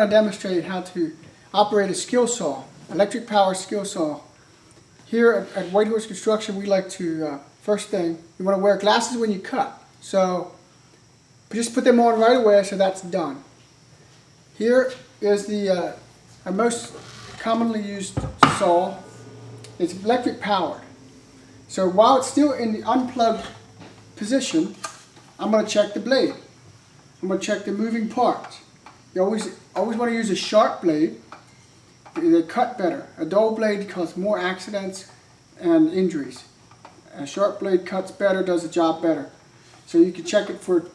going to demonstrate how to operate a skill saw, electric power skill saw. Here at White Horse Construction, we like to, first thing, you want to wear glasses when you cut. So just put them on right away, so that's done. Here is the our most commonly used saw. It's electric powered. So while it's still in the unplugged position, I'm going to check the blade. I'm going to check the moving parts. You always want to use a sharp blade. They cut better. A dull blade causes more accidents and injuries. A sharp blade cuts better, does the job better. So you can check it for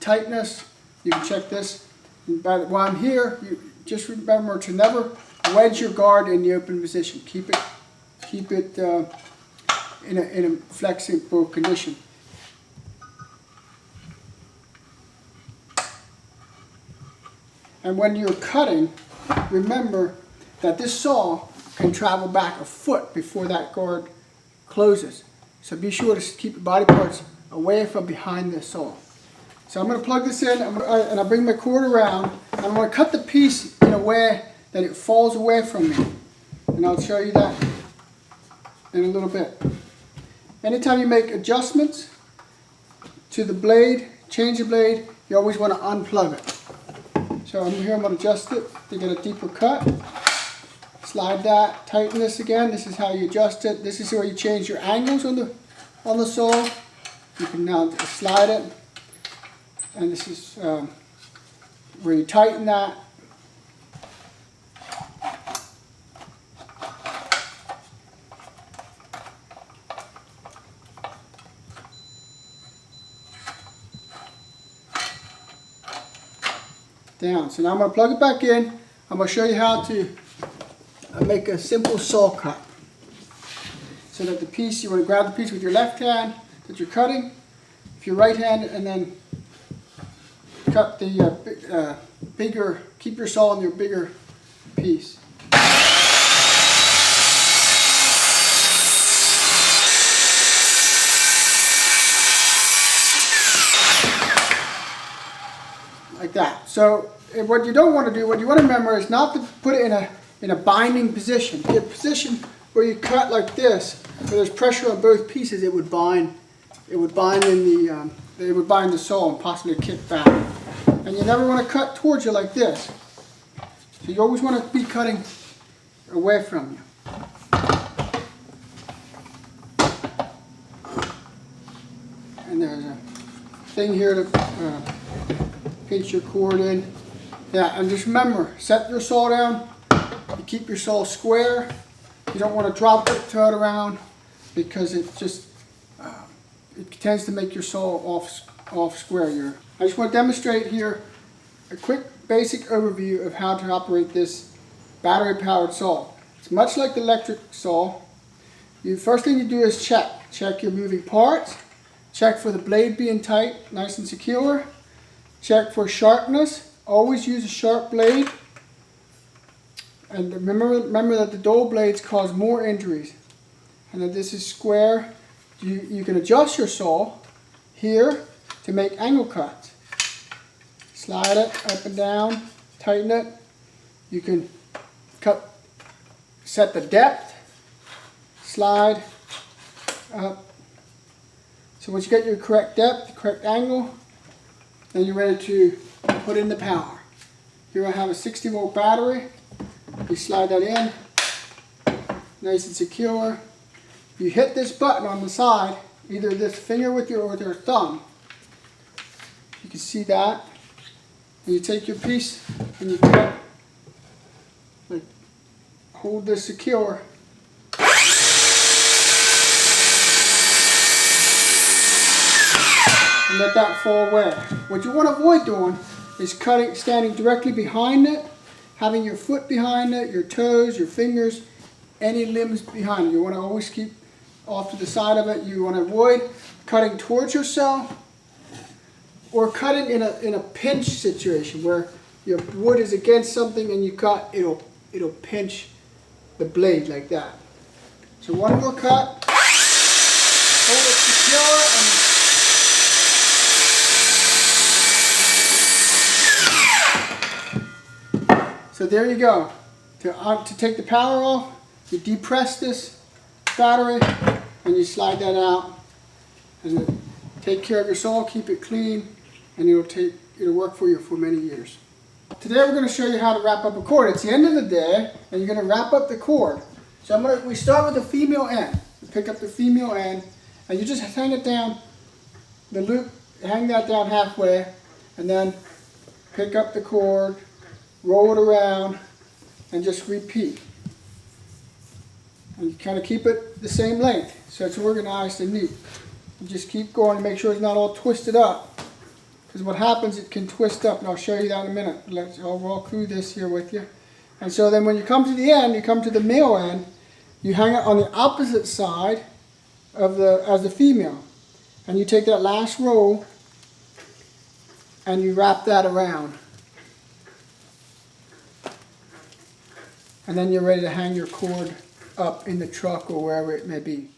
tightness. You can check this. But while I'm here, you just remember to never wedge your guard in the open position. Keep it in a flexible condition. And when you're cutting, remember that this saw can travel back a foot before that guard closes. So be sure to keep the body parts away from behind the saw. So I'm going to plug this in, and I'll bring my cord around, and I'm going to cut the piece in a way that it falls away from me. And I'll show you that in a little bit. Anytime you make adjustments to the blade, change the blade, you always want to unplug it. So I'm here, I'm going to adjust it to get a deeper cut. Slide that, tighten this again. This is how you adjust it. This is where you change your angles on the saw. You can now slide it. And this is where you tighten that. Down. So now I'm going to plug it back in. I'm going to show you how to make a simple saw cut. So that the piece, you want to grab the piece with your left hand that you're cutting, with your right hand, and then cut the bigger, keep your saw in your bigger piece. Like that. So what you don't want to do, what you want to remember is not to put it in a binding position. Get a position where you cut like this, where there's pressure on both pieces. It would bind the saw and possibly kick back. And you never want to cut towards you like this. So you always want to be cutting away from you. And there's a thing here to pinch your cord in. Yeah, and just remember, set your saw down. You keep your saw square. You don't want to drop it, throw it around, because it just it tends to make your saw off square here. I just want to demonstrate here a quick basic overview of how to operate this battery powered saw. It's much like the electric saw. First thing you do is check your moving parts, check for the blade being tight, nice and secure. Check for sharpness. Always use a sharp blade. And remember that the dull blades cause more injuries. And that this is square. You can adjust your saw here to make angle cuts. Slide it up and down, tighten it. You can set the depth, slide up. So once you get your correct depth, correct angle, then you're ready to put in the power. Here I have a 60-volt battery. You slide that in, nice and secure. You hit this button on the side, either this finger with your thumb. You can see that. And you take your piece and you cut, like, hold this secure. And let that fall away. What you want to avoid doing is standing directly behind it, having your foot behind it, your toes, your fingers, any limbs behind it. You want to always keep off to the side of it. You want to avoid cutting towards yourself or cutting in a pinch situation where your wood is against something and you cut, it'll pinch the blade like that. So one more cut. Hold it secure So there you go. To take the power off, you depress this battery and you slide that out. And then take care of your saw, keep it clean, and it'll work for you for many years. Today we're going to show you how to wrap up a cord. It's the end of the day, and you're going to wrap up the cord. So we start with the female end. You pick up the female end, and you just hang it down, the loop, hang that down halfway, and then pick up the cord, roll it around, and just repeat. And you kind of keep it the same length, so it's organized and neat. You just keep going to make sure it's not all twisted up. Because what happens, it can twist up, and I'll show you that in a minute. I'll walk through this here with you. And so then when you come to the end, you come to the male end, you hang it on the opposite side of as the female. And you take that last roll and you wrap that around. And then you're ready to hang your cord up in the truck or wherever it may be.